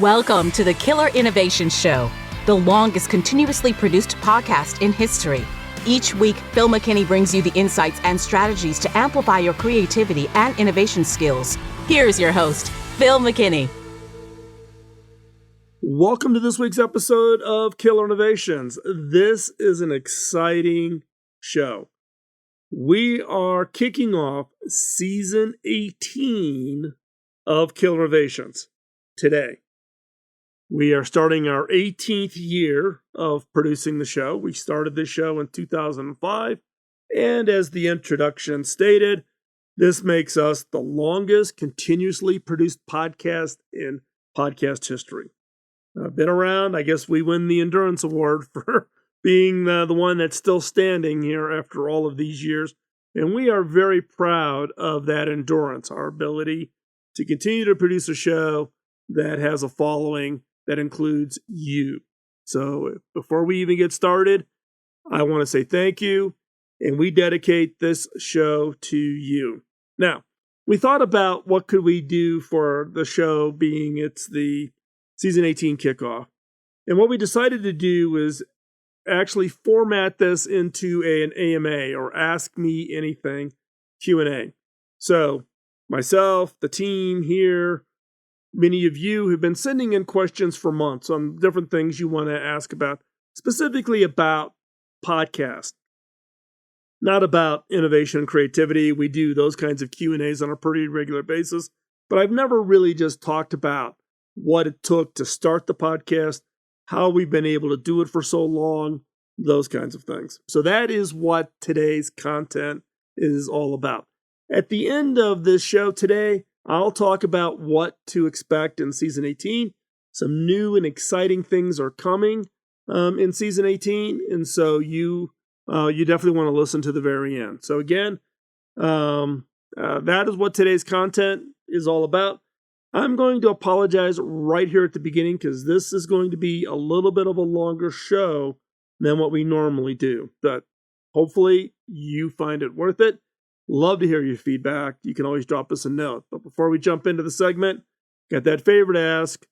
Welcome to the Killer Innovation Show, the longest continuously produced podcast in history. Each week, Phil McKinney brings you the insights and strategies to amplify your creativity and innovation skills. Here's your host, Phil McKinney. Welcome to this week's episode of Killer Innovations. This is an exciting show. We are kicking off season 18 of Killer Innovations today. We are starting our 18th year of producing the show. We started this show in 2005, and as the introduction stated, this makes us the longest continuously produced podcast in podcast history. Been around. I guess we win the Endurance Award for being the one that's still standing here after all of these years. And we are very proud of that endurance, our ability to continue to produce a show that has a following that includes you. So before we even get started, I want to say thank you. And we dedicate this show to you. Now, we thought about what could we do for the show being it's the Season 18 kickoff. And what we decided to do was actually format this into an AMA, or Ask Me Anything Q&A. So myself, the team here, many of you have been sending in questions for months on different things you want to ask about, specifically about podcasts, not about innovation and creativity. We do those kinds of Q&As on a pretty regular basis, but I've never really just talked about what it took to start the podcast, how we've been able to do it for so long, those kinds of things. So that is what today's content is all about. At the end of this show today, I'll talk about what to expect in season 18. Some new and exciting things are coming in season 18, and so you definitely want to listen to the very end. So again, that is what today's content is all about. I'm going to apologize right here at the beginning because this is going to be a little bit of a longer show than what we normally do. But hopefully you find it worth it. Love to hear your feedback. You can always drop us a note. But before we jump into the segment, got that favor to ask.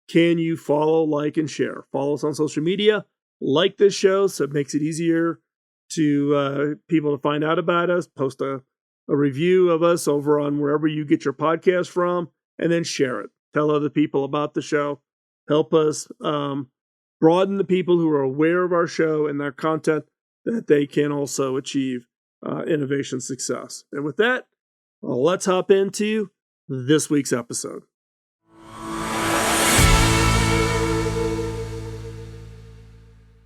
Can you follow, like, and share? Follow us on social media. Like this show so it makes it easier to people to find out about us. Post a review of us over on wherever you get your podcast from. And then share it. Tell other people about the show. Help us broaden the people who are aware of our show and their content that they can also achieve innovation success. And with that, let's hop into this week's episode.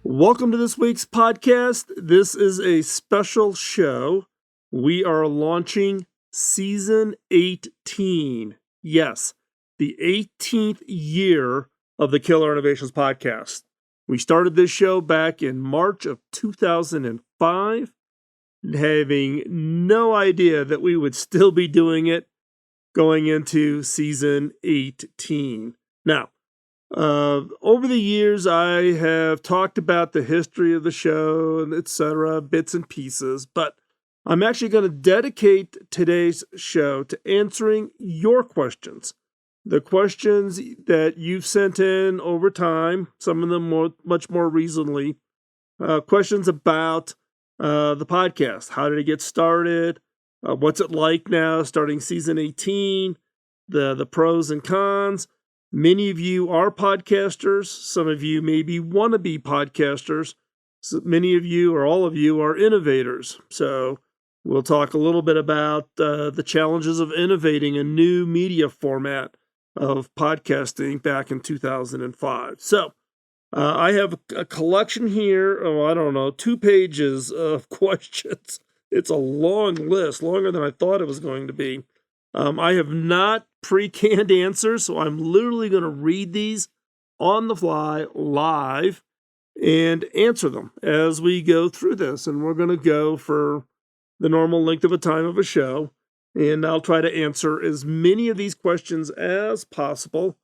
Welcome to this week's podcast. This is a special show. We are launching season 18. Yes, the 18th year of the Killer Innovations podcast. We started this show back in March of 2005, having no idea that we would still be doing it going into season 18. Now, over the years, I have talked about the history of the show and etc., bits and pieces, but I'm actually going to dedicate today's show to answering your questions. The questions that you've sent in over time, some of them much more recently. Questions about the podcast. How did it get started? What's it like now starting season 18? The pros and cons. Many of you are podcasters. Some of you maybe want to be podcasters. So many of you or all of you are innovators. So we'll talk a little bit about the challenges of innovating a new media format of podcasting back in 2005. So I have a collection here, 2 pages of questions. It's a long list, longer than I thought it was going to be. I have not pre-canned answers, so I'm literally going to read these on the fly, live, and answer them as we go through this. And we're going to go for the normal length of a time of a show, and I'll try to answer as many of these questions as possible.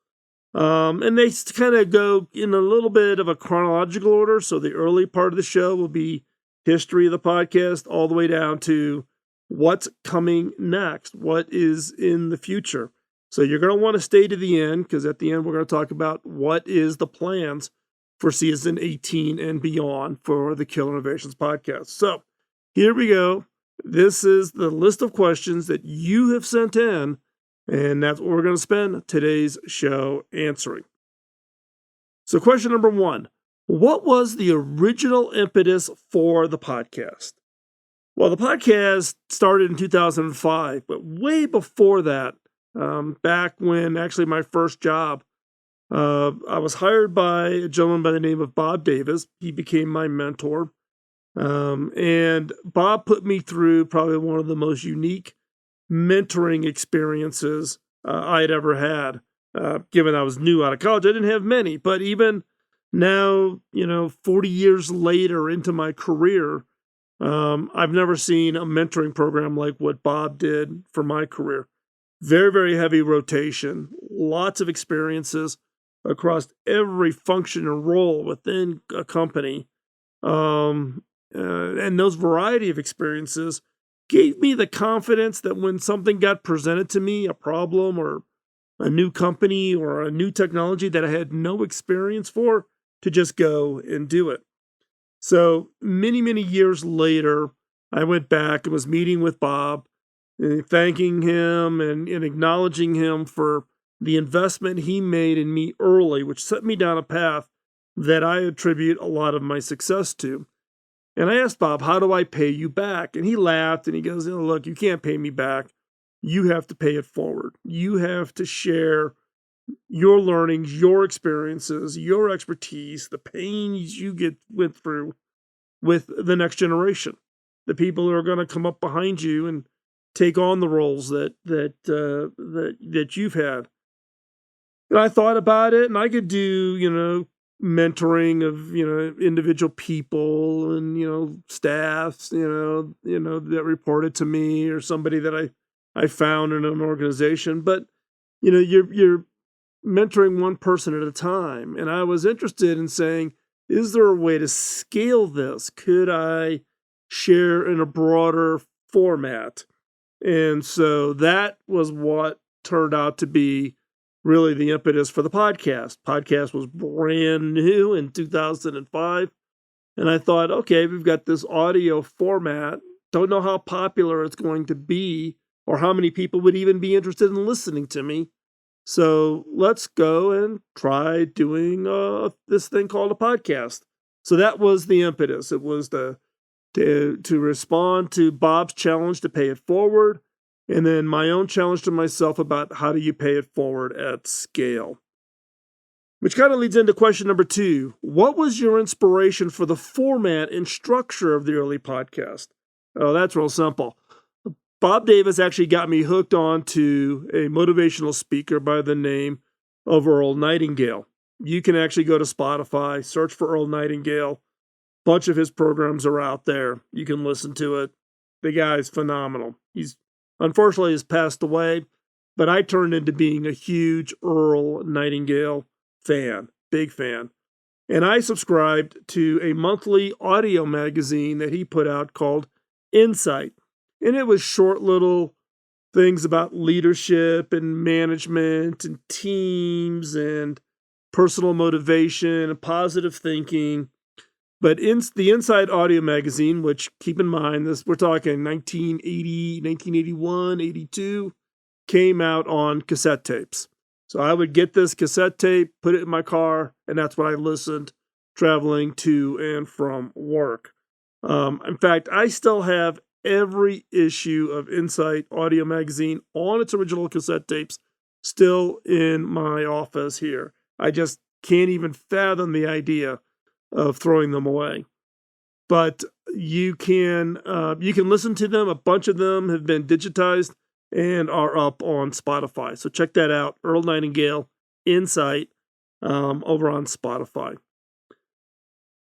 And they kind of go in a little bit of a chronological order. So the early part of the show will be history of the podcast all the way down to what's coming next, what is in the future. So you're going to want to stay to the end, because at the end we're going to talk about what is the plans for season 18 and beyond for the Killer Innovations podcast. So here we go. This is the list of questions that you have sent in, and that's what we're going to spend today's show answering. So question number 1, what was the original impetus for the podcast? Well, the podcast started in 2005, but way before that, back when actually my first job, I was hired by a gentleman by the name of Bob Davis. He became my mentor. And Bob put me through probably one of the most unique mentoring experiences I'd ever had. Given I was new out of college, I didn't have many, but even now, 40 years later into my career, I've never seen a mentoring program like what Bob did for my career. Very, very heavy rotation, lots of experiences across every function and role within a company. And those variety of experiences gave me the confidence that when something got presented to me, a problem or a new company or a new technology that I had no experience for, to just go and do it. So many, many years later, I went back and was meeting with Bob, thanking him and acknowledging him for the investment he made in me early, which set me down a path that I attribute a lot of my success to. And I asked Bob, how do I pay you back? And he laughed and he goes, look, you can't pay me back. You have to pay it forward. You have to share your learnings, your experiences, your expertise, the pains you went through with the next generation, the people who are going to come up behind you and take on the roles that you've had. And I thought about it, and I could do, mentoring of, individual people and, staffs, that reported to me or somebody that I found in an organization. But, you're mentoring one person at a time. And I was interested in saying, is there a way to scale this? Could I share in a broader format? And so that was what turned out to be really the impetus for the podcast. Podcast was brand new in 2005. And I thought, okay, we've got this audio format. Don't know how popular it's going to be or how many people would even be interested in listening to me. So let's go and try doing this thing called a podcast. So that was the impetus. It was to respond to Bob's challenge to pay it forward, and then my own challenge to myself about how do you pay it forward at scale. Which kind of leads into question number 2. What was your inspiration for the format and structure of the early podcast? Oh, that's real simple. Bob Davis actually got me hooked on to a motivational speaker by the name of Earl Nightingale. You can actually go to Spotify, search for Earl Nightingale. Bunch of his programs are out there. You can listen to it. The guy's phenomenal. He's unfortunately has passed away, but I turned into being a huge Earl Nightingale fan, big fan. And I subscribed to a monthly audio magazine that he put out called Insight. And it was short little things about leadership and management and teams and personal motivation and positive thinking. But the Inside Audio magazine, which keep in mind, we're talking 1980, 1981, 82, came out on cassette tapes. So I would get this cassette tape, put it in my car, and that's what I listened traveling to and from work. In fact, I still have every issue of Insight Audio magazine on its original cassette tapes still in my office here. I just can't even fathom the idea of throwing them away. But you can listen to them. A bunch of them have been digitized and are up on Spotify. So check that out. Earl Nightingale, Insight, over on Spotify.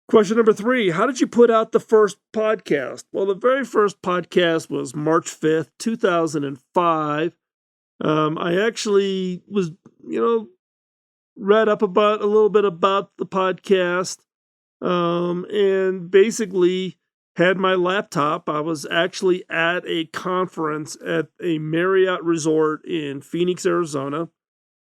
Question number 3, how did you put out the first podcast? Well, the very first podcast was March 5th, 2005. I actually was, read up about a little bit about the podcast. And basically had my laptop. I was actually at a conference at a Marriott resort in Phoenix, Arizona.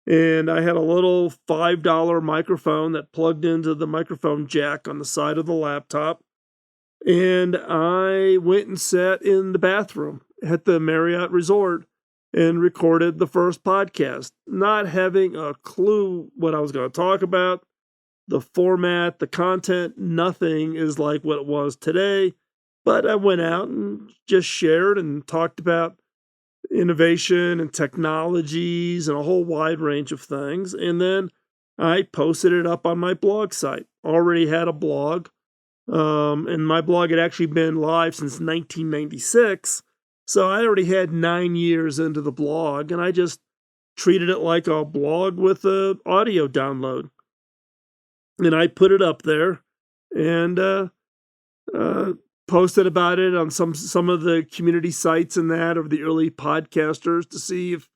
And I had a little $5 microphone that plugged into the microphone jack on the side of the laptop. And I went and sat in the bathroom at the Marriott resort and recorded the first podcast, not having a clue what I was going to talk about, the format, the content. Nothing is like what it was today. But I went out and just shared and talked about innovation and technologies and a whole wide range of things. And then I posted it up on my blog site. Already had a blog. And my blog had actually been live since 1996. So I already had 9 years into the blog, and I just treated it like a blog with an audio download. And I put it up there and posted about it on some of the community sites and that of the early podcasters to see if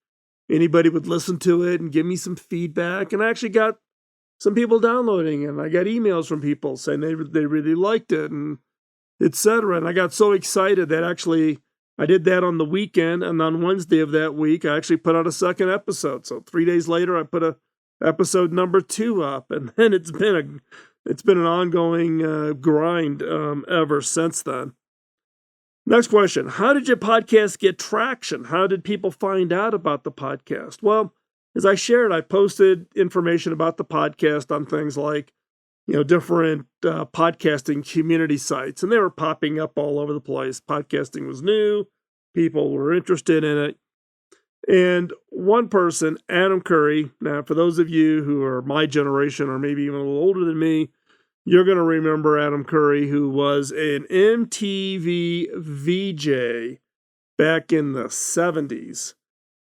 anybody would listen to it and give me some feedback. And I actually got some people downloading it. And I got emails from people saying they really liked it and etc. And I got so excited that actually I did that on the weekend. And on Wednesday of that week, I actually put out a second episode. So 3 days later, I put episode number 2 up. And then it's been an ongoing grind ever since then. Next question. How did your podcast get traction? How did people find out about the podcast? Well, as I shared, I posted information about the podcast on things like, different podcasting community sites, and they were popping up all over the place. Podcasting was new. People were interested in it. And one person, Adam Curry, now for those of you who are my generation or maybe even a little older than me, you're going to remember Adam Curry, who was an MTV VJ back in the 70s.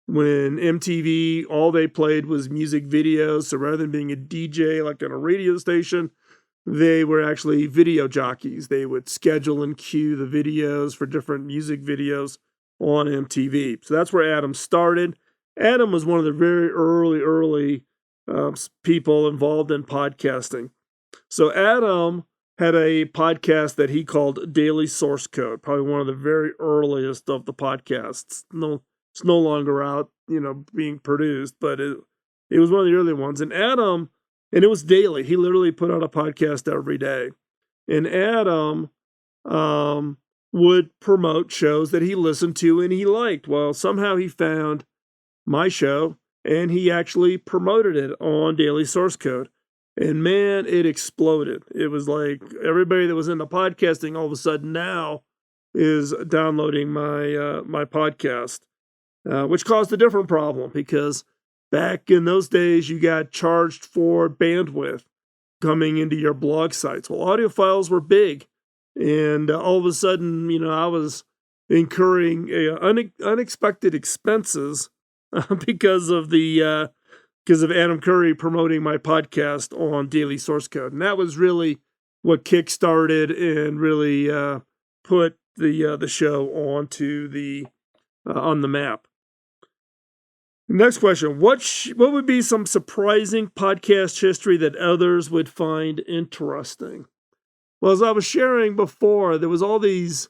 When MTV, all they played was music videos. So rather than being a DJ like on a radio station, they were actually video jockeys. They would schedule and cue the videos for different music videos on MTV. So that's where Adam started. Adam was one of the very early people involved in podcasting. So Adam had a podcast that he called Daily Source Code, probably one of the very earliest of the podcasts. It's no longer out, being produced, but it was one of the early ones. And Adam, and it was daily. He literally put out a podcast every day. And Adam would promote shows that he listened to and he liked. Well, somehow he found my show and he actually promoted it on Daily Source Code. And man, it exploded. It was like everybody that was into podcasting all of a sudden now is downloading my podcast. Which caused a different problem because back in those days, you got charged for bandwidth coming into your blog sites. Well, audio files were big. And all of a sudden, I was incurring unexpected expenses because of Adam Curry promoting my podcast on Daily Source Code. And that was really what kickstarted and really put the show onto on the map. Next question. What would be some surprising podcast history that others would find interesting? Well, as I was sharing before, there was all these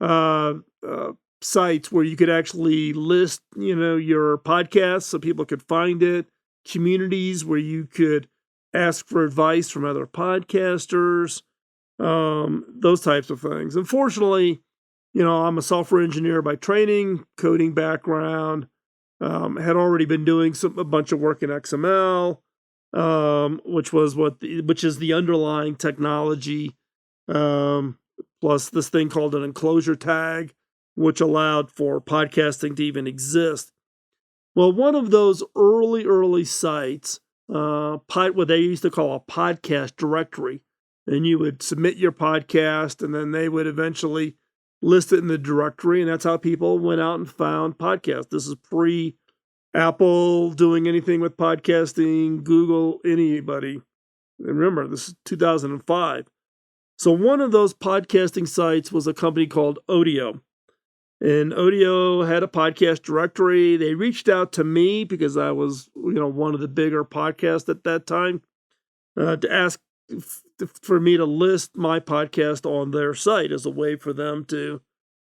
sites where you could actually list, your podcast so people could find it, communities where you could ask for advice from other podcasters, those types of things. Unfortunately, I'm a software engineer by training, coding background. Had already been doing a bunch of work in XML, which is the underlying technology, plus this thing called an enclosure tag, which allowed for podcasting to even exist. Well, one of those early sites, what they used to call a podcast directory, and you would submit your podcast, and then they would eventually list it in the directory, and that's how people went out and found podcasts. This is pre-Apple doing anything with podcasting, Google, anybody. And remember, this is 2005. So one of those podcasting sites was a company called Odeo. And Odeo had a podcast directory. They reached out to me because I was, one of the bigger podcasts at that time, to ask for me to list my podcast on their site as a way for them to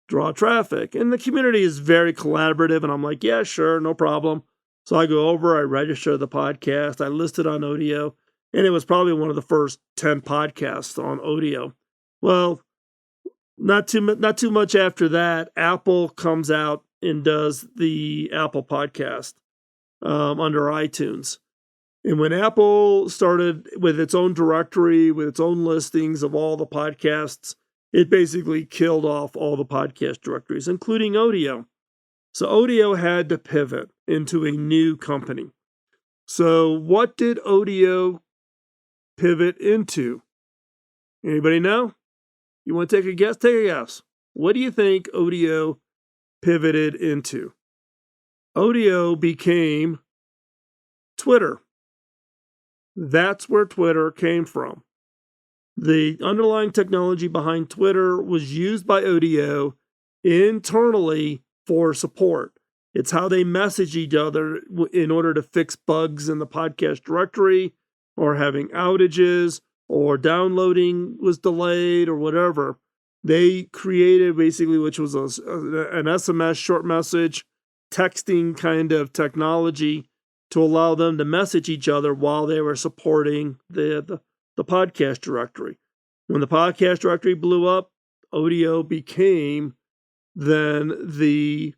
draw traffic. And the community is very collaborative, and I'm like, yeah, sure, no problem. So I go over, I register the podcast, I list it on Odeo, and it was probably one of the first 10 podcasts on Odeo. Well, not too much after that, Apple comes out and does the Apple podcast under iTunes. And when Apple started with its own directory, with its own listings of all the podcasts, it basically killed off all the podcast directories, including Odeo. So Odeo had to pivot into a new company. So what did Odeo pivot into? Anybody know? You want to take a guess? Take a guess. What do you think Odeo pivoted into? Odeo became Twitter. That's where Twitter came from. The underlying technology behind Twitter was used by Odeo internally for support. It's how they message each other in order to fix bugs in the podcast directory, or having outages, or downloading was delayed, or whatever. They created basically, which was an SMS short message texting kind of technology to allow them to message each other while they were supporting the podcast directory. When the podcast directory blew up, Odeo became then the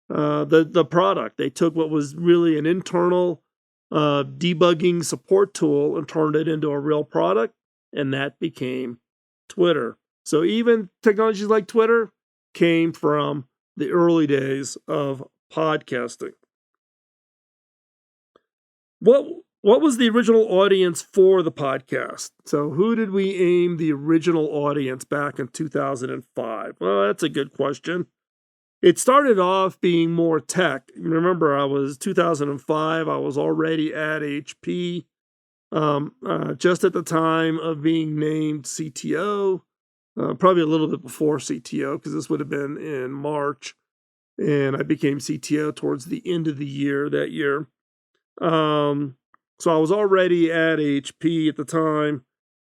product. They took what was really an internal debugging support tool and turned it into a real product, and that became Twitter. So even technologies like Twitter came from the early days of podcasting. What was the original audience for the podcast? So who did we aim the original audience back in 2005? Well, that's a good question. It started off being more tech. Remember, 2005, I was already at HP, just at the time of being named CTO, probably a little bit before CTO, because this would have been in March, and I became CTO towards the end of the year that year. So I was already at HP at the time.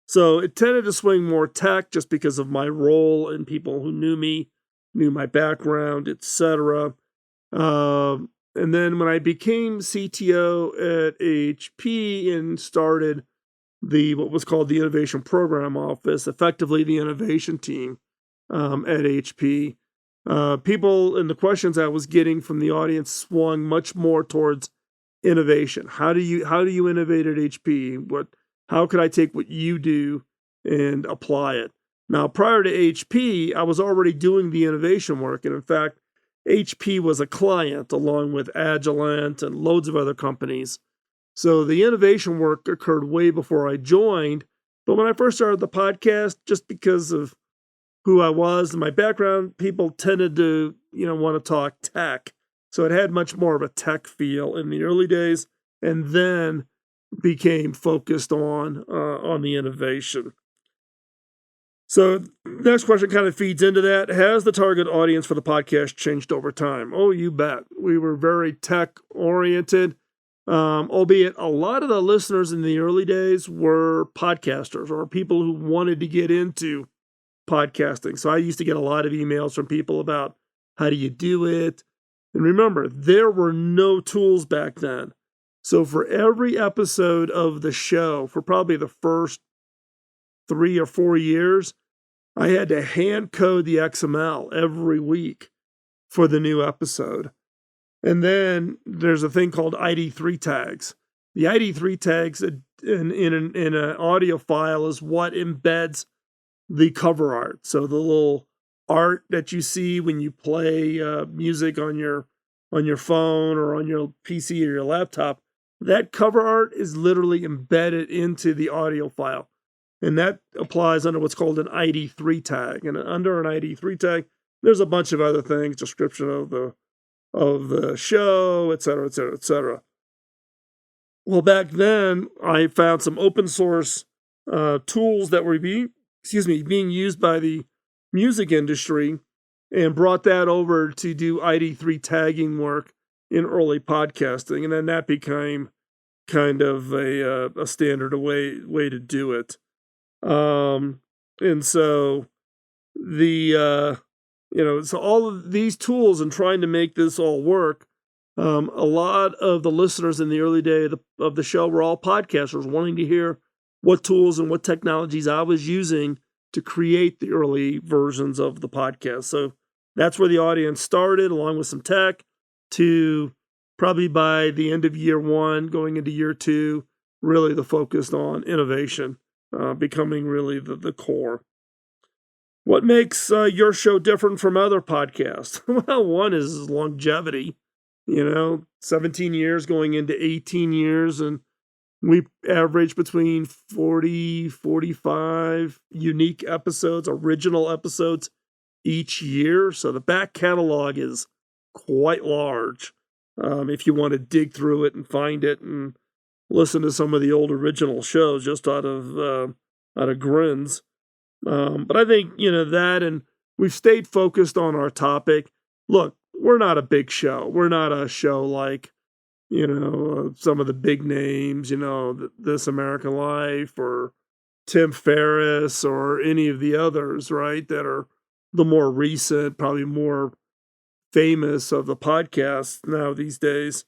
So it tended to swing more tech just because of my role and people who knew me, knew my background, etc. And then when I became CTO at HP and started what was called the Innovation Program Office, effectively the innovation team at HP, people and the questions I was getting from the audience swung much more towards innovation. How do you innovate at HP? How could I take what you do and apply it? Now, prior to HP, I was already doing the innovation work, and in fact, HP was a client along with Agilent and loads of other companies. So the innovation work occurred way before I joined. But when I first started the podcast, just because of who I was and my background, people tended to, want to talk tech. So it had much more of a tech feel in the early days, and then became focused on the innovation. So next question kind of feeds into that. Has the target audience for the podcast changed over time? Oh, you bet. We were very tech oriented, albeit a lot of the listeners in the early days were podcasters or people who wanted to get into podcasting. So I used to get a lot of emails from people about how do you do it? And remember, there were no tools back then. So for every episode of the show, for probably the first 3 or 4 years, I had to hand code the XML every week for the new episode. And then there's a thing called ID3 tags. The ID3 tags in an audio file is what embeds the cover art. So the little art that you see when you play music on your phone or on your PC or your laptop, that cover art is literally embedded into the audio file. And that applies under what's called an ID3 tag. And under an ID3 tag, there's a bunch of other things, description of the show, et cetera, et cetera, et cetera. Well, back then, I found some open source tools that were being used by the music industry, and brought that over to do ID3 tagging work in early podcasting. And then that became kind of a standard way to do it. And so so all of these tools and trying to make this all work, a lot of the listeners in the early day of the show were all podcasters wanting to hear what tools and what technologies I was using to create the early versions of the podcast. So that's where the audience started, along with some tech, to probably by the end of year one, going into year two, really the focus on innovation, becoming really the core. What makes your show different from other podcasts? Well, one is longevity, 17 years going into 18 years, and we average between 40, 45 unique episodes, original episodes each year. So the back catalog is quite large. If you want to dig through it and find it and listen to some of the old original shows just out of grins. But I think, that, and we've stayed focused on our topic. Look, we're not a big show. We're not a show like, some of the big names, This American Life or Tim Ferriss or any of the others, right? That are the more recent, probably more famous of the podcasts now these days.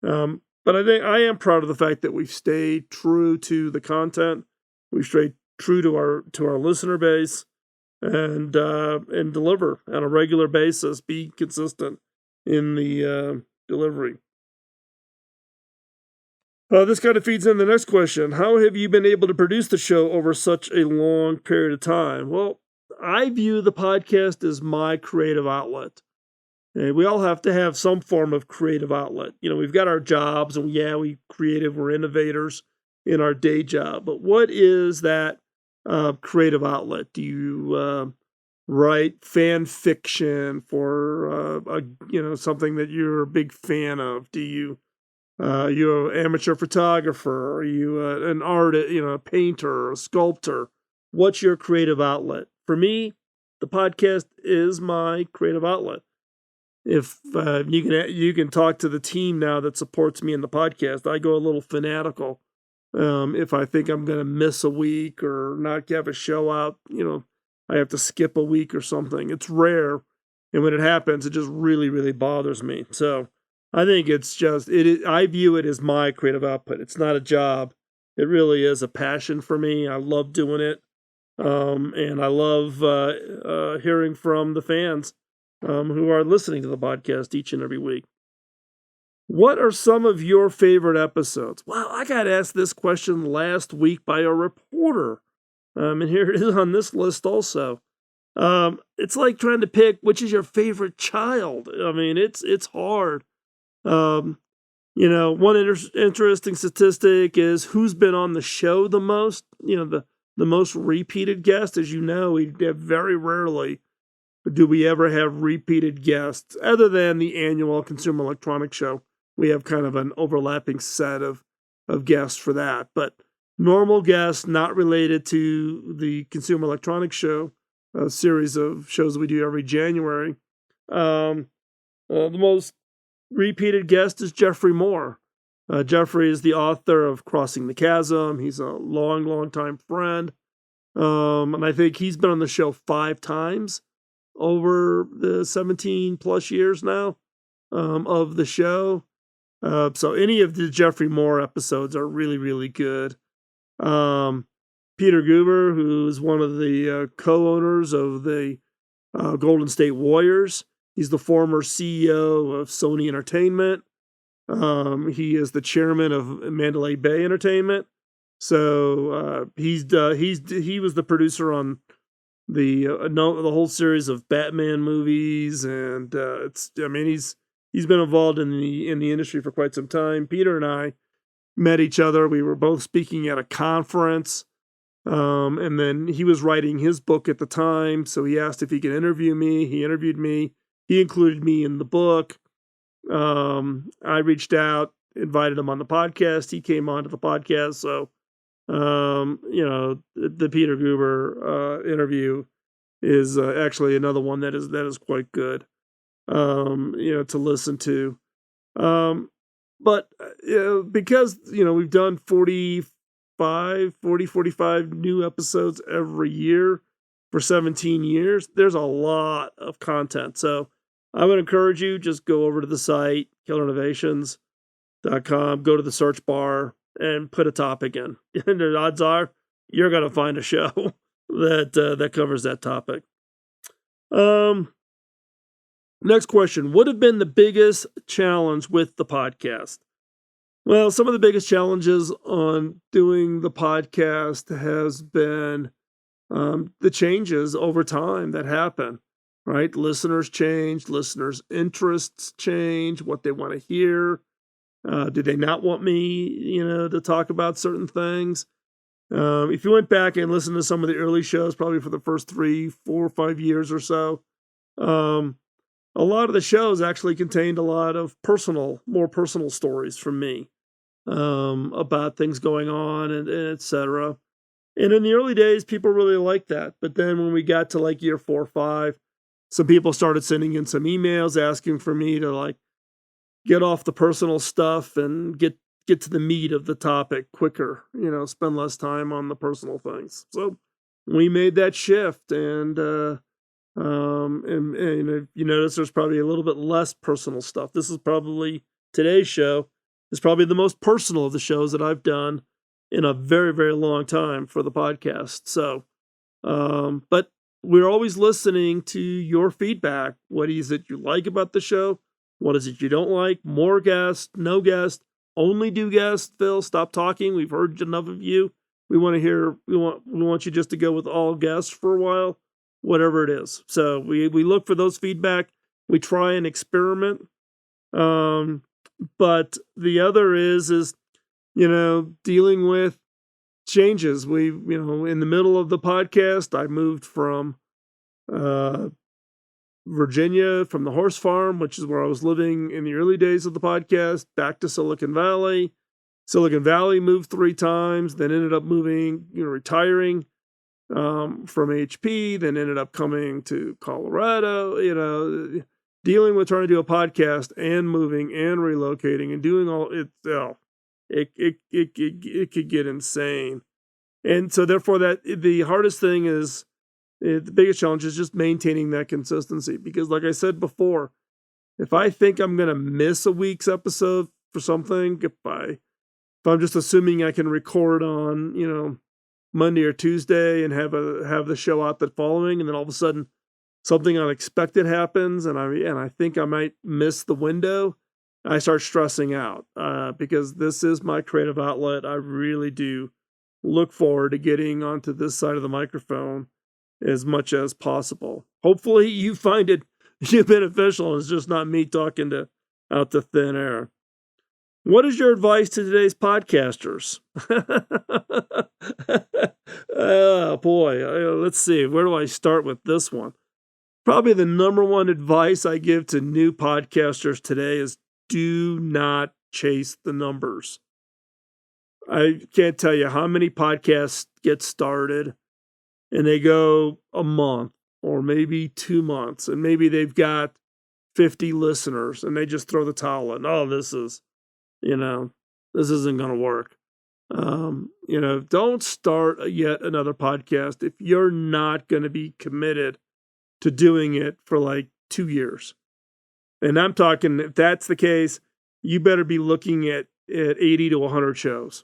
But I think I am proud of the fact that we've stayed true to the content. We've stayed true to our listener base, and deliver on a regular basis, be consistent in the delivery. This kind of feeds in the next question. How have you been able to produce the show over such a long period of time? Well, I view the podcast as my creative outlet. We all have to have some form of creative outlet. We've got our jobs, and we're innovators in our day job. But what is that creative outlet? Do you write fan fiction for something that you're a big fan of? Do you're an amateur photographer? Are you an artist? A painter, a sculptor? What's your creative outlet? For me, the podcast is my creative outlet. If you can talk to the team now that supports me in the podcast, I go a little fanatical. If I think I'm going to miss a week or not have a show out, I have to skip a week or something. It's rare, and when it happens, it just really, really bothers me. So I think I view it as my creative output. It's not a job. It really is a passion for me. I love doing it, and I love hearing from the fans who are listening to the podcast each and every week. What are some of your favorite episodes? Well, I got asked this question last week by a reporter. And here it is on this list also. It's like trying to pick which is your favorite child. I mean, it's hard. One interesting statistic is who's been on the show the most. The most repeated guest. As you know, we have very rarely do we ever have repeated guests, other than the annual Consumer Electronics Show. We have kind of an overlapping set of guests for that. But normal guests not related to the Consumer Electronics Show, a series of shows that we do every January. The most repeated guest is Jeffrey Moore. Jeffrey is the author of Crossing the Chasm. He's a long time friend. And I think he's been on the show 5 times over the 17 plus years now of the show. So any of the Jeffrey Moore episodes are really, really good. Peter Guber, who is one of the co-owners of the Golden State Warriors. He's the former CEO of Sony Entertainment. He is the chairman of Mandalay Bay Entertainment. So he was the producer on the whole series of Batman movies, and he's been involved in the industry for quite some time. Peter and I met each other. We were both speaking at a conference, and then he was writing his book at the time, so he asked if he could interview me. He interviewed me. He included me in the book. I reached out, invited him on the podcast. He came onto the podcast, so the Peter Guber interview is actually another one that is quite good, to listen to. But because we've done 40 45 new episodes every year for 17 years. There's a lot of content. So I would encourage you, just go over to the site, killerinnovations.com, go to the search bar and put a topic in. And the odds are you're going to find a show that covers that topic. Next question. What have been the biggest challenge with the podcast? Well, some of the biggest challenges on doing the podcast has been the changes over time that happen, right? Listeners change, listeners' interests change, what they want to hear. Do they not want me, to talk about certain things? If you went back and listened to some of the early shows, probably for the first 3, 4, 5 years or so, a lot of the shows actually contained a lot of more personal stories from me about things going on and et cetera. And in the early days, people really liked that. But then when we got to like year 4 or 5, some people started sending in some emails asking for me to like get off the personal stuff and get to the meat of the topic quicker, spend less time on the personal things. So we made that shift, and if you notice, there's probably a little bit less personal stuff. Today's show is probably the most personal of the shows that I've done in a very, very long time for the podcast. So, but we're always listening to your feedback. What is it you like about the show? What is it you don't like? More guests, no guests, only do guests. Phil, stop talking. We've heard enough of you. We want you just to go with all guests for a while, whatever it is. So we look for those feedback. We try and experiment. But the other is dealing with changes. In the middle of the podcast, I moved from Virginia, from the horse farm, which is where I was living in the early days of the podcast, back to Silicon Valley. Silicon Valley moved 3 times, then ended up moving, retiring from HP, then ended up coming to Colorado, dealing with trying to do a podcast and moving and relocating and doing all it could get insane. And so therefore the hardest thing is, the biggest challenge is just maintaining that consistency. Because like I said before, if I think I'm going to miss a week's episode for something, if I'm just assuming I can record on, Monday or Tuesday and have the show out the following, and then all of a sudden something unexpected happens and I think I might miss the window, I start stressing out because this is my creative outlet. I really do look forward to getting onto this side of the microphone as much as possible. Hopefully you find it beneficial and it's just not me talking out to thin air. What is your advice to today's podcasters? Oh boy, let's see. Where do I start with this one? Probably the number one advice I give to new podcasters today is do not chase the numbers. I can't tell you how many podcasts get started and they go a month or maybe 2 months, and maybe they've got 50 listeners and they just throw the towel in. Oh, this isn't going to work. Don't start yet another podcast if you're not going to be committed to doing it for like 2 years. And I'm talking, if that's the case, you better be looking at 80 to 100 shows.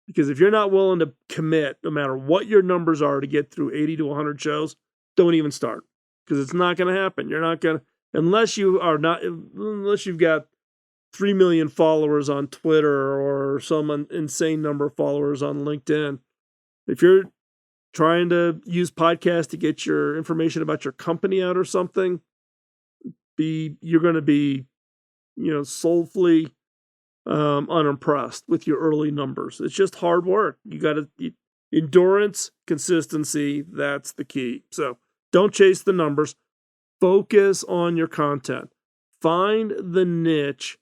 Because if you're not willing to commit, no matter what your numbers are, to get through 80 to 100 shows, don't even start. Because it's not going to happen. You're not going to, unless you've got 3 million followers on Twitter or some insane number of followers on LinkedIn. If you're trying to use podcasts to get your information about your company out or something, you're going to be, soulfully unimpressed with your early numbers. It's just hard work. You got to endurance, consistency. That's the key. So don't chase the numbers. Focus on your content. Find the niche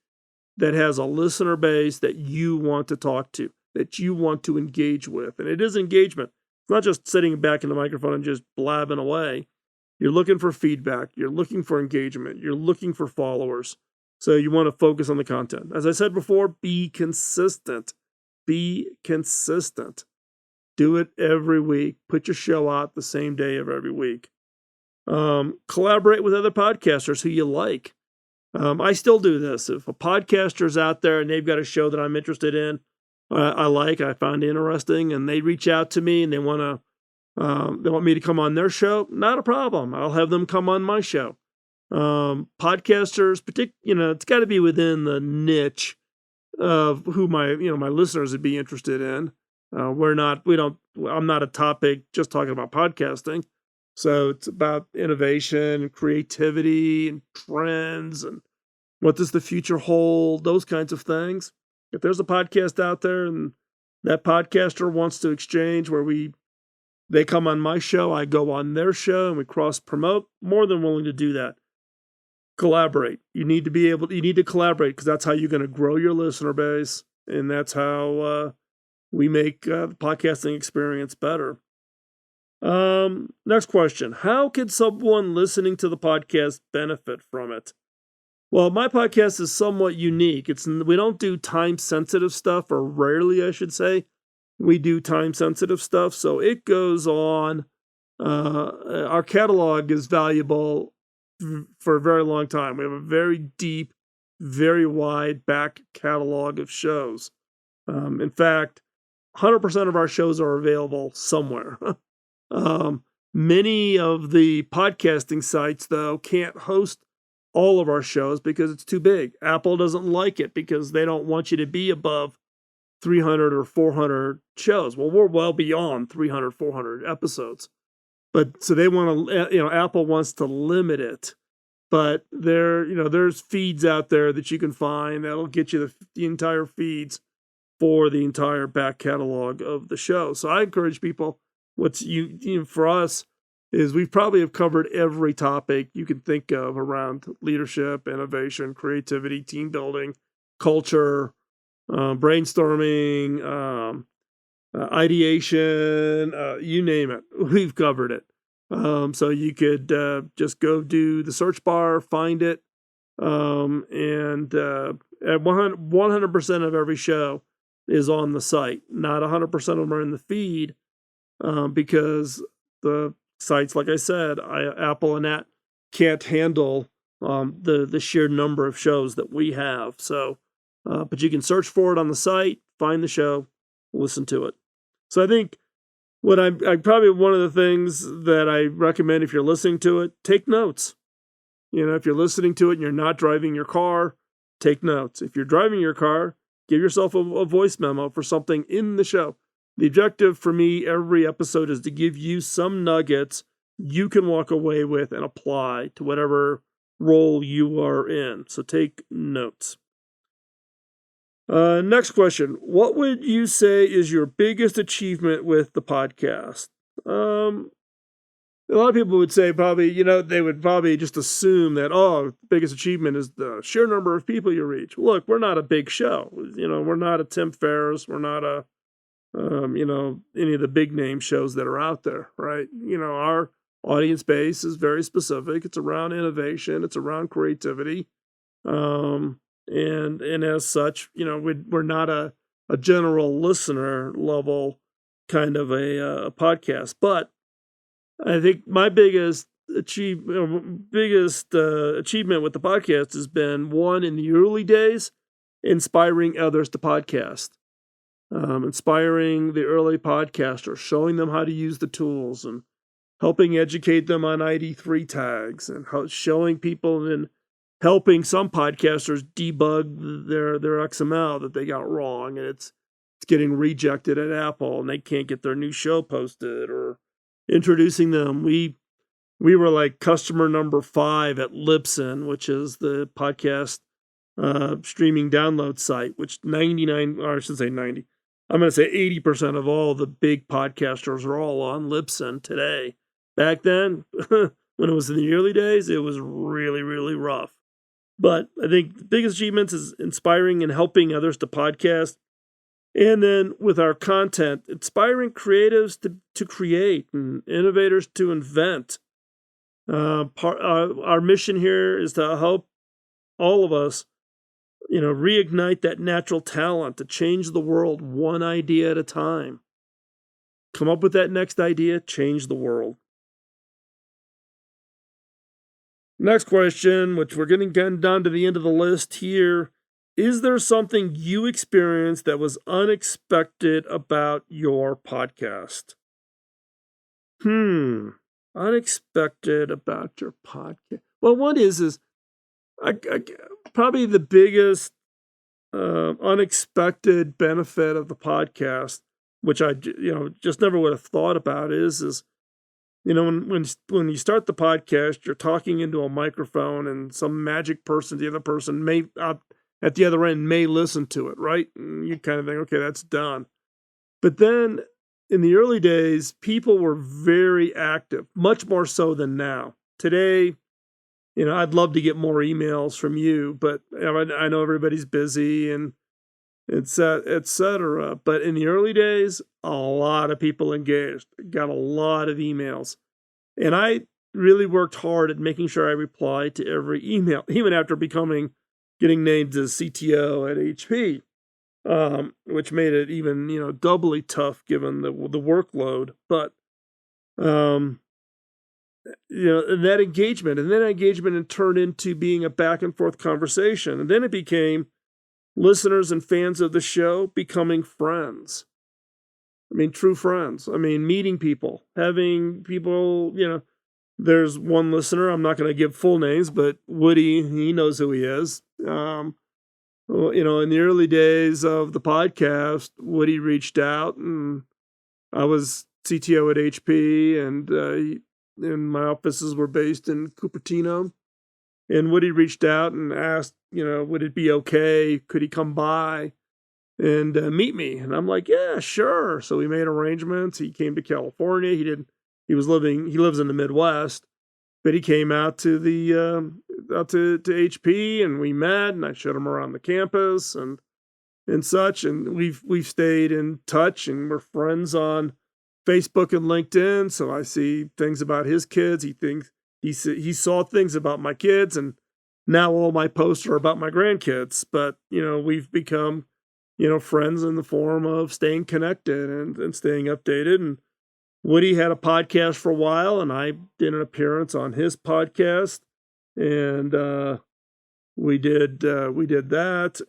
that has a listener base that you want to talk to, that you want to engage with. And it is engagement. It's not just sitting back in the microphone and just blabbing away. You're looking for feedback. You're looking for engagement. You're looking for followers. So you want to focus on the content. As I said before, be consistent. be consistent. Do it every week. Put your show out the same day of every week. Collaborate with other podcasters who you like. I still do this. If a podcaster's out there and they've got a show that I'm interested in, I find interesting, and they reach out to me and they want me to come on their show, not a problem. I'll have them come on my show. Podcasters, it's got to be within the niche of who my listeners would be interested in. I'm not a topic just talking about podcasting. So it's about innovation, creativity, and trends, and what does the future hold, those kinds of things. If there's a podcast out there and that podcaster wants to exchange where they come on my show, I go on their show, and we cross promote, more than willing to do that. Collaborate. You need to collaborate, because that's how you're going to grow your listener base, and that's how we make the podcasting experience better. Next question. How can someone listening to the podcast benefit from it? Well, my podcast is somewhat unique. We don't do time-sensitive stuff, or rarely, I should say. We do time-sensitive stuff, so it goes on. Our catalog is valuable for a very long time. We have a very deep, very wide back catalog of shows. In fact, 100% of our shows are available somewhere. Many of the podcasting sites, though, can't host all of our shows because it's too big. Apple doesn't like it because they don't want you to be above 300 or 400 shows. Well, we're well beyond 300, 400 episodes. But so they want to, Apple wants to limit it. But there's feeds out there that you can find that'll get you the entire feeds for the entire back catalog of the show. So I encourage people, for us is we probably have covered every topic you can think of around leadership, innovation, creativity, team building, culture, brainstorming, ideation, you name it. We've covered it. So you could just go do the search bar, find it, and at 100% of every show is on the site. Not 100% of them are in the feed, because the sites, like I said, Apple and that can't handle the sheer number of shows that we have. So, but you can search for it on the site, find the show, listen to it. So I think I probably one of the things that I recommend if you're listening to it, take notes. If you're listening to it and you're not driving your car, take notes. If you're driving your car, give yourself a voice memo for something in the show. The objective for me every episode is to give you some nuggets you can walk away with and apply to whatever role you are in. So take notes. Next question. What would you say is your biggest achievement with the podcast? A lot of people would say probably, they would probably just assume that, the biggest achievement is the sheer number of people you reach. Look, we're not a big show. We're not a Tim Ferriss. We're not a, any of the big name shows that are out there, right? Our audience base is very specific. It's around innovation. It's around creativity. And as such, we're not a general listener level kind of a podcast. But I think my biggest achievement with the podcast has been, one, in the early days, inspiring others to podcast. Inspiring the early podcasters, showing them how to use the tools and helping educate them on ID3 tags, and showing people and helping some podcasters debug their XML that they got wrong, and it's getting rejected at Apple and they can't get their new show posted, or introducing them. We were like customer number 5 at Libsyn, which is the podcast streaming download site, which 99, or I should say 90, I'm going to say 80% of all the big podcasters are all on Libsyn today. Back then, when it was in the early days, it was really, really rough. But I think the biggest achievements is inspiring and helping others to podcast. And then with our content, inspiring creatives to create and innovators to invent. Our mission here is to help all of us reignite that natural talent to change the world one idea at a time. Come up with that next idea, change the world. Next question, which we're getting down to the end of the list here. Is there something you experienced that was unexpected about your podcast? Unexpected about your podcast. Well, one is I probably the biggest unexpected benefit of the podcast, which I just never would have thought about, is when you start the podcast, you're talking into a microphone, and some magic person, the other person may at the other end may listen to it, right? And you kind of think, okay, that's done. But then in the early days, people were very active, much more so than now. Today, I'd love to get more emails from you, but I know everybody's busy and et cetera. But in the early days, a lot of people engaged, got a lot of emails. And I really worked hard at making sure I replied to every email, even after getting named as CTO at HP, which made it even, doubly tough given the workload. But, that engagement turned into being a back and forth conversation. And then it became listeners and fans of the show becoming friends. True friends. Meeting people, having people, there's one listener, I'm not going to give full names, but Woody, he knows who he is. In the early days of the podcast, Woody reached out, and I was CTO at HP, and my offices were based in Cupertino. And Woody reached out and asked, would it be okay? Could he come by and meet me? And I'm like, yeah, sure. So we made arrangements. He came to California. He lives in the Midwest, but he came out to to HP, and we met, and I showed him around the campus and such. And we've stayed in touch, and we're friends on Facebook and LinkedIn. So I see things about his kids. He saw things about my kids, and now all my posts are about my grandkids. But, we've become, friends in the form of staying connected and staying updated. And Woody had a podcast for a while, and I did an appearance on his podcast, and we did that.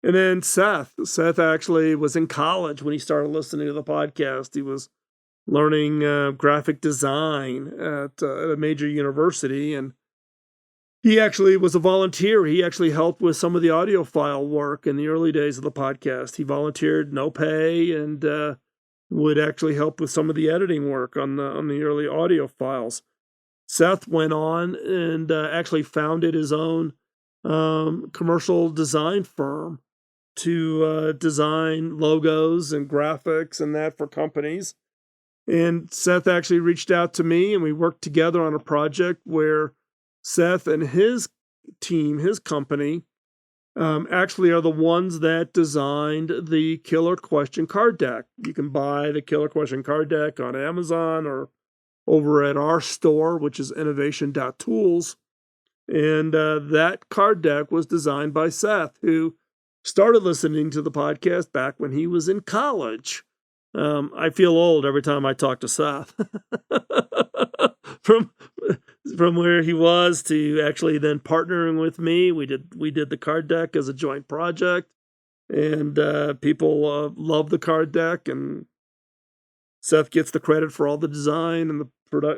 And then Seth actually was in college when he started listening to the podcast. He was learning graphic design at a major university, and he actually was a volunteer. He actually helped with some of the audio file work in the early days of the podcast. He volunteered, no pay, and would actually help with some of the editing work on the early audio files. Seth went on and actually founded his own commercial design firm to design logos and graphics and that for companies. And Seth actually reached out to me, and we worked together on a project where Seth and his team, his company, actually are the ones that designed the Killer Question card deck. You can buy the Killer Question card deck on Amazon or over at our store, which is innovation.tools. And that card deck was designed by Seth, who started listening to the podcast back when he was in college. I feel old every time I talk to Seth. From where he was to actually then partnering with me, we did the card deck as a joint project, and people love the card deck, and Seth gets the credit for all the design and the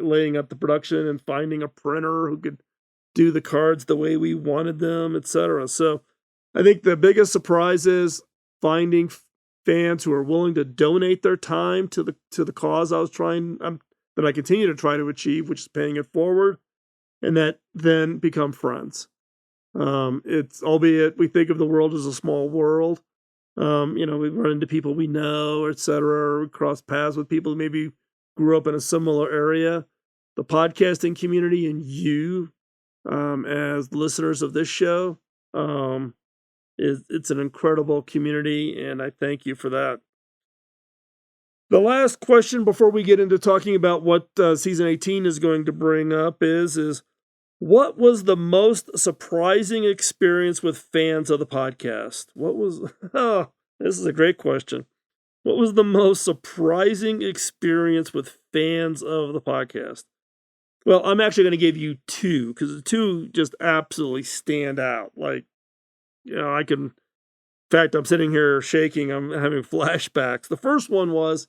laying up the production and finding a printer who could do the cards the way we wanted them, etc. So I think the biggest surprise is finding fans who are willing to donate their time to the cause that I continue to try to achieve, which is paying it forward, and that then become friends. It's albeit we think of the world as a small world. We run into people we know, etc. We cross paths with people who maybe grew up in a similar area. The podcasting community and you, as listeners of this show, it's an incredible community, and I thank you for that. The last question before we get into talking about what season 18 is going to bring up is What was the most surprising experience with fans of the podcast? Oh, this is a great question. What was the most surprising experience with fans of the podcast? Well, I'm actually going to give you two because the two just absolutely stand out. Like, in fact, I'm sitting here shaking. I'm having flashbacks. The first one was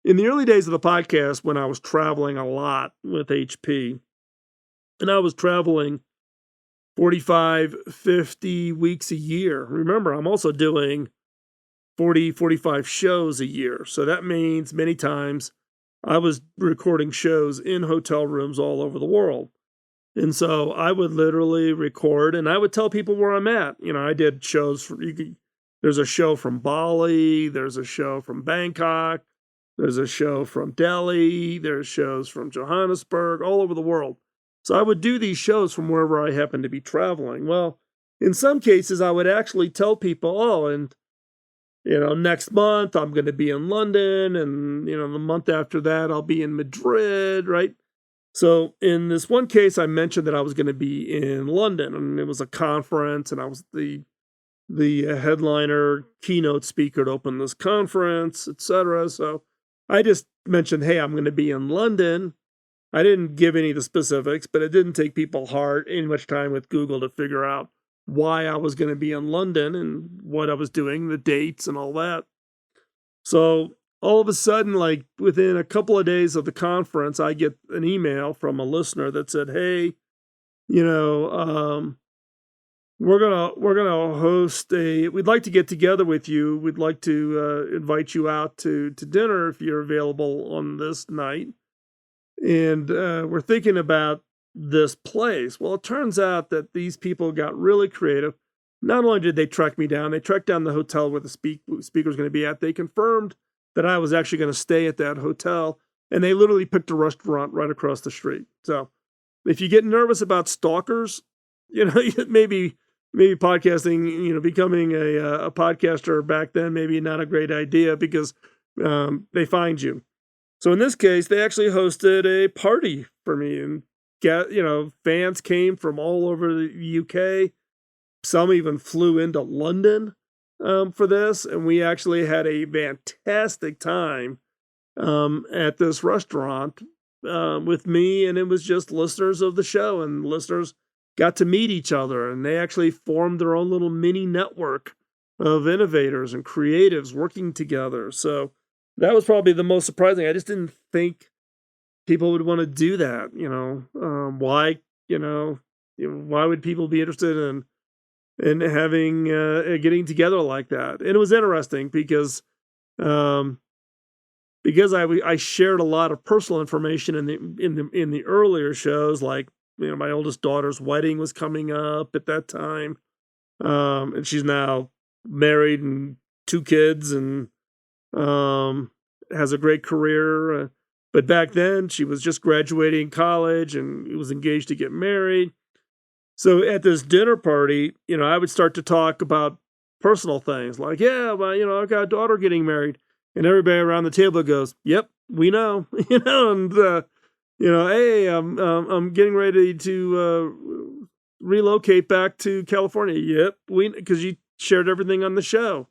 in the early days of the podcast when I was traveling a lot with HP, and I was traveling 45, 50 weeks a year. Remember, I'm also doing 40, 45 shows a year. So that means many times I was recording shows in hotel rooms all over the world. And so I would literally record and I would tell people where I'm at. I did shows there's a show from Bali, there's a show from Bangkok, there's a show from Delhi, there's shows from Johannesburg, all over the world. So I would do these shows from wherever I happened to be traveling. Well, in some cases, I would actually tell people, oh, and, next month I'm going to be in London, and, the month after that I'll be in Madrid, right? So in this one case, I mentioned that I was going to be in London, and it was a conference, and I was the headliner, keynote speaker to open this conference, etc. So I just mentioned, hey, I'm going to be in London. I didn't give any of the specifics, but it didn't take people any much time with Google to figure out why I was going to be in London and what I was doing, the dates and all that. So all of a sudden, like within a couple of days of the conference, I get an email from a listener that said, hey, we're gonna host we'd like to get together with you. We'd like to invite you out to dinner if you're available on this night. And we're thinking about this place. Well, it turns out that these people got really creative. Not only did they track me down, they tracked down the hotel where the speaker was going to be at. They confirmed that I was actually going to stay at that hotel, and they literally picked a restaurant right across the street. So if you get nervous about stalkers, maybe podcasting, becoming a podcaster back then, maybe not a great idea because they find you. So in this case, they actually hosted a party for me, and fans came from all over the UK. Some even flew into London for this, and we actually had a fantastic time at this restaurant with me, and it was just listeners of the show, and listeners got to meet each other, and they actually formed their own little mini network of innovators and creatives working together. So that was probably the most surprising. I just didn't think people would want to do that. Why? Why would people be interested in having getting together like that? And it was interesting because I shared a lot of personal information in the earlier shows, like my oldest daughter's wedding was coming up at that time, and she's now married and 2 kids and has a great career. But back then, she was just graduating college and was engaged to get married. So at this dinner party, I would start to talk about personal things like, yeah, well, I've got a daughter getting married. And everybody around the table goes, yep, we know, and, hey, I'm getting ready to relocate back to California. Yep, because you shared everything on the show.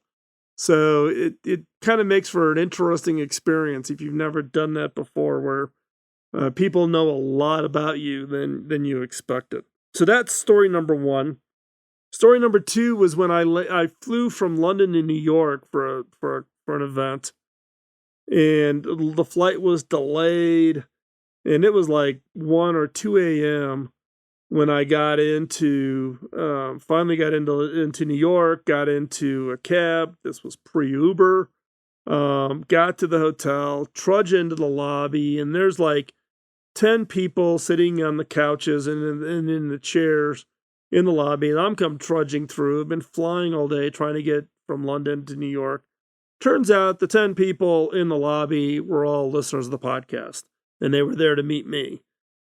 So it kind of makes for an interesting experience if you've never done that before, where people know a lot about you than you expected. So that's story number 1. Story number 2 was when I flew from London to New York for an event, and the flight was delayed, and it was like 1 or 2 a.m. when I got finally got into New York, got into a cab. This was pre-Uber. Got to the hotel, trudge into the lobby, and there's like 10 people sitting on the couches and in the chairs in the lobby, and I'm come trudging through. I've been flying all day trying to get from London to New York. Turns out the 10 people in the lobby were all listeners of the podcast, and they were there to meet me.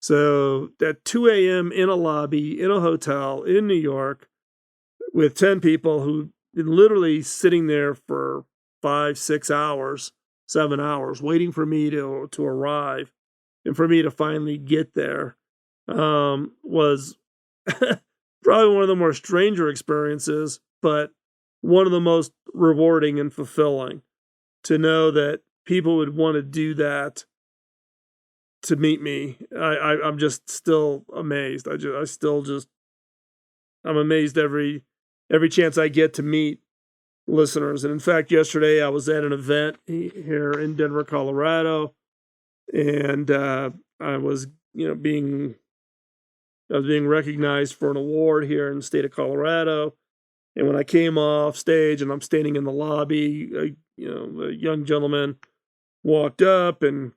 So at 2 a.m. in a lobby, in a hotel in New York, with 10 people who been literally sitting there for 5, 6 hours, 7 hours, waiting for me to arrive and for me to finally get there. was probably one of the more stranger experiences, but one of the most rewarding and fulfilling to know that people would want to do that to meet me. I'm just still amazed. I'm amazed every chance I get to meet listeners. And in fact, yesterday I was at an event here in Denver, Colorado, and I was being recognized for an award here in the state of Colorado. And when I came off stage and I'm standing in the lobby, a young gentleman walked up and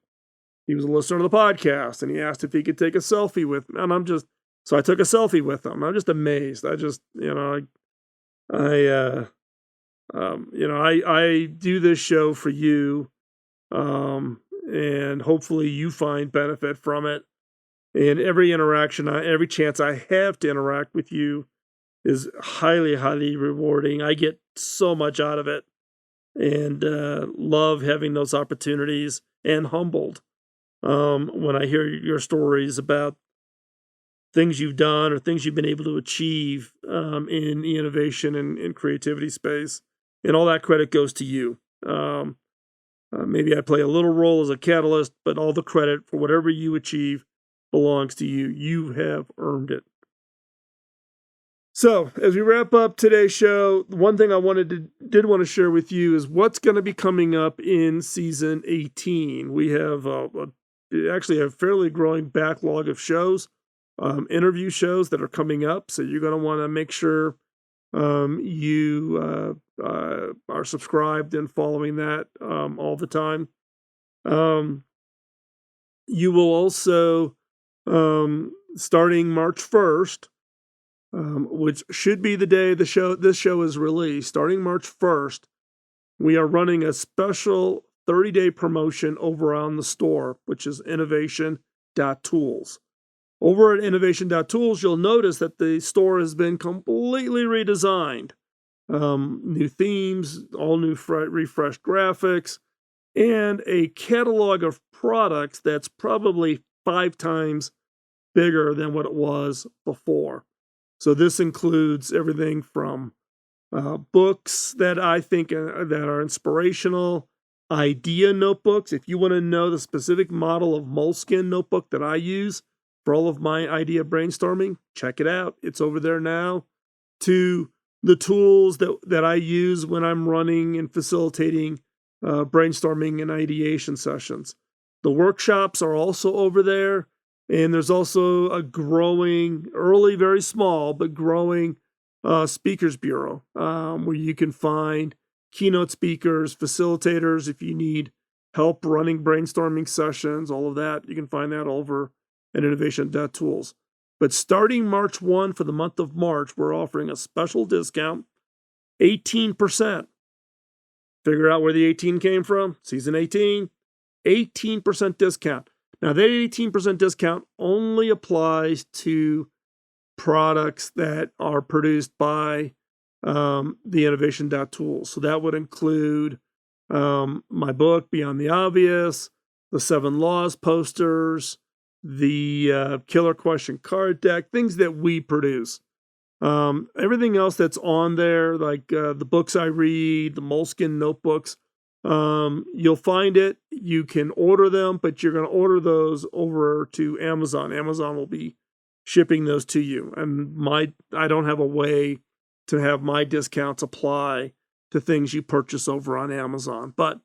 he was a listener to the podcast, and he asked if he could take a selfie with me. And so I took a selfie with him. I'm just amazed. I do this show for you, and hopefully you find benefit from it. And every interaction, every chance I have to interact with you is highly, highly rewarding. I get so much out of it, and love having those opportunities, and humbled when I hear your stories about things you've done or things you've been able to achieve in the innovation and creativity space. And all that credit goes to you. Maybe I play a little role as a catalyst, but all the credit for whatever you achieve belongs to you. You have earned it. So, as we wrap up today's show, one thing I did want to share with you is what's going to be coming up in season 18. We have actually a fairly growing backlog of shows, interview shows that are coming up. So you're going to want to make sure you are subscribed and following that all the time. You will also, starting March 1st, which should be the day this show is released, starting March 1st, we are running a special 30-day promotion over on the store, which is innovation.tools. Over at innovation.tools, you'll notice that the store has been completely redesigned. New themes, all new refreshed graphics, and a catalog of products that's probably 5 times bigger than what it was before. So this includes everything from books that I think that are inspirational, idea notebooks. If you want to know the specific model of moleskin notebook that I use for all of my idea brainstorming, check it out. It's over there now. To the tools that I use when I'm running and facilitating brainstorming and ideation sessions. The workshops are also over there. And there's also a growing, early, very small, but growing speakers bureau where you can find keynote speakers, facilitators. If you need help running brainstorming sessions, all of that, you can find that over at innovation.tools. But starting March 1 for the month of March, we're offering a special discount, 18%. Figure out where the 18 came from? Season 18, 18% discount. Now, that 18% discount only applies to products that are produced by the innovation.tools. So that would include my book, Beyond the Obvious, the 7 Laws posters, the Killer Question card deck, things that we produce. Everything else that's on there, like the books I read, the moleskin notebooks, you'll find it. You can order them, but you're going to order those over to Amazon. Amazon will be shipping those to you. And I don't have a way to have my discounts apply to things you purchase over on Amazon, but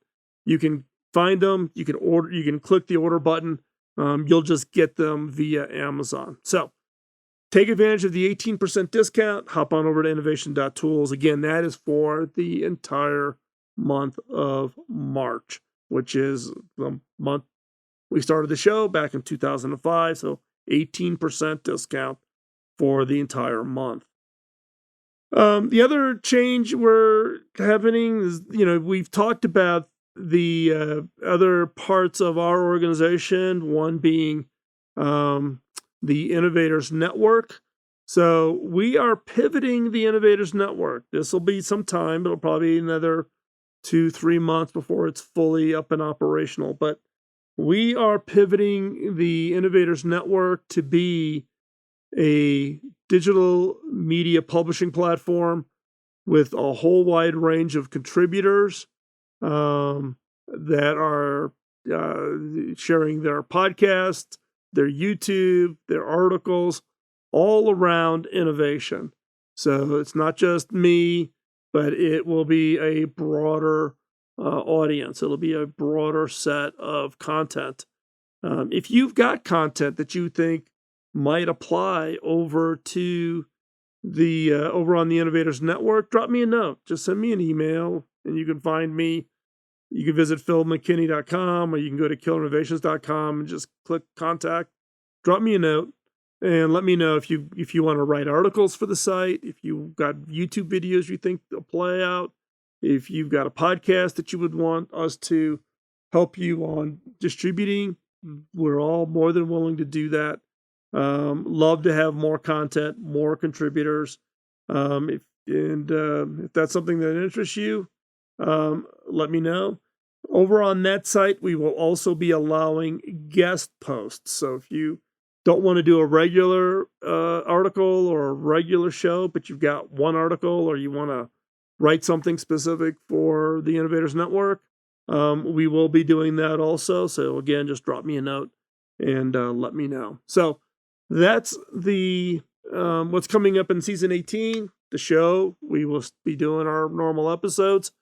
you can find them. You can order. You can click the order button. You'll just get them via Amazon. So take advantage of the 18% discount. Hop on over to innovation.tools. Again, that is for the entire month of March, which is the month we started the show back in 2005. So 18% discount for the entire month. The other change we're happening is, we've talked about the other parts of our organization, one being the Innovators Network. So we are pivoting the Innovators Network. This will be some time. It'll probably be another 2-3 months before it's fully up and operational. But We are pivoting the Innovators Network to be a digital media publishing platform with a whole wide range of contributors that are sharing their podcasts, their YouTube, their articles, all around innovation. So it's not just me, but it will be a broader audience. It'll be a broader set of content. If you've got content that you think might apply over to the over on the Innovators Network, drop me a note. Just send me an email, and you can find me. You can visit philmckinney.com, or you can go to killerinnovations.com and just click contact. Drop me a note and let me know if you want to write articles for the site, if you've got YouTube videos you think will play out, if you've got a podcast that you would want us to help you on distributing. We're all more than willing to do that. Love to have more content, more contributors. If that's something that interests you, let me know. Over on that site, we will also be allowing guest posts. So if you don't want to do a regular article or a regular show, but you've got one article, or you want to write something specific for the Innovators Network, we will be doing that also. So again, just drop me a note and let me know. So that's the what's coming up in season 18. The show, we will be doing our normal episodes.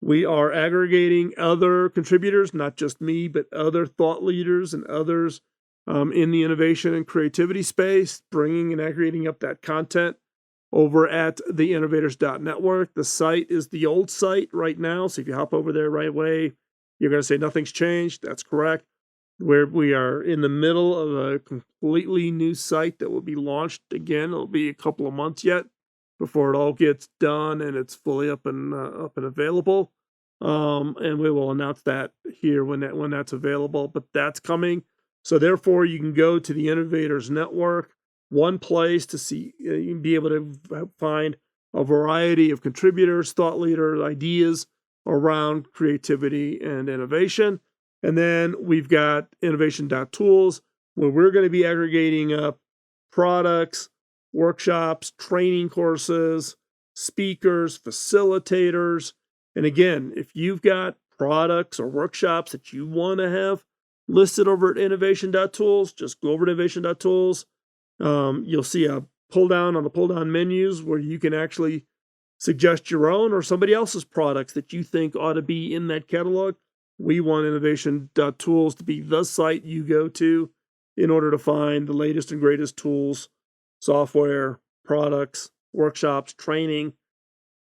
We are aggregating other contributors, not just me, but other thought leaders and others in the innovation and creativity space, bringing and aggregating up that content over at the innovators.network. The site is the old site right now. So if you hop over there right away, you're going to say nothing's changed. That's correct. We are in the middle of a completely new site that will be launched again. It'll be a couple of months yet before it all gets done and it's fully up and available. And we will announce that here when that's available. But that's coming. So therefore, you can go to the Innovators Network, one place to see. You can be able to find a variety of contributors, thought leaders, ideas around creativity and innovation. And then we've got innovation.tools, where we're going to be aggregating up products, workshops, training courses, speakers, facilitators. And again, if you've got products or workshops that you want to have listed over at innovation.tools, just go over to innovation.tools. You'll see a pull down on the pull down menus where you can actually suggest your own or somebody else's products that you think ought to be in that catalog. We want innovation.tools to be the site you go to in order to find the latest and greatest tools, software, products, workshops, training,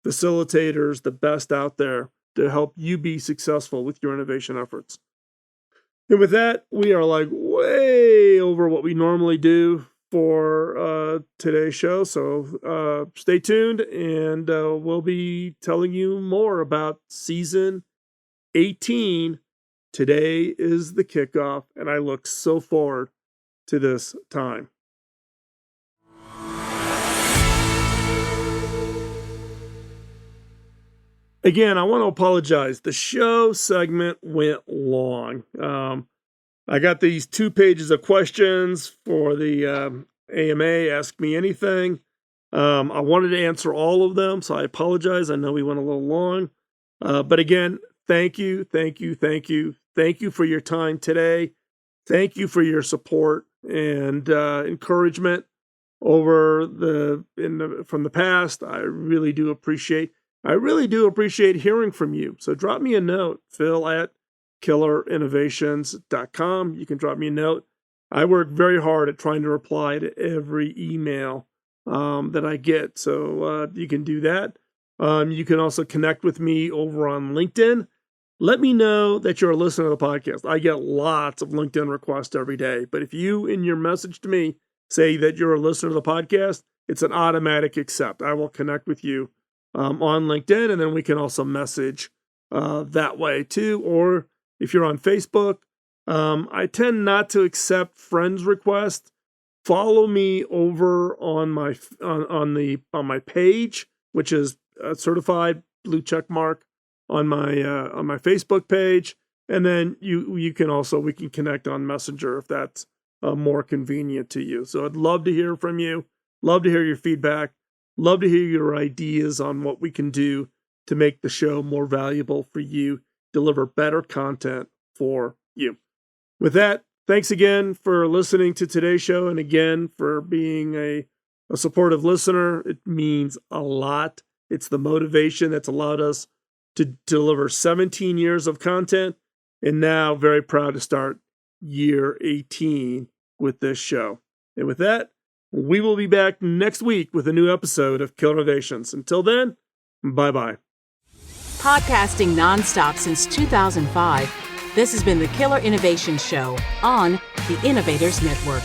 facilitators, the best out there to help you be successful with your innovation efforts. And with that, we are like way over what we normally do for today's show. So stay tuned, and we'll be telling you more about season 18. Today is the kickoff, and I look so forward to this time. Again, I want to apologize. The show segment went long. I got these 2 pages of questions for the AMA, Ask Me Anything. I wanted to answer all of them, so I apologize. I know we went a little long. But again, thank you for your time today. Thank you for your support and encouragement from the past. I really do appreciate hearing from you. So drop me a note, phil@killerinnovations.com. You can drop me a note. I work very hard at trying to reply to every email that I get. So you can do that. You can also connect with me over on LinkedIn. Let me know that you're a listener to the podcast. I get lots of LinkedIn requests every day. But if you, in your message to me, say that you're a listener to the podcast, it's an automatic accept. I will connect with you on LinkedIn, and then we can also message that way too. Or if you're on Facebook, I tend not to accept friends requests. Follow me over on my page, which is a certified blue check mark on my Facebook page, And then we can connect on Messenger if that's more convenient to you. So I'd love to hear from you. Love to hear your feedback. Love to hear your ideas on what we can do to make the show more valuable for you, deliver better content for you. With that, thanks again for listening to today's show, and again for being a supportive listener. It means a lot. It's the motivation that's allowed us to deliver 17 years of content, and now very proud to start year 18 with this show. And with that, we will be back next week with a new episode of Killer Innovations. Until then, bye-bye. Podcasting nonstop since 2005, this has been the Killer Innovation Show on the Innovators Network.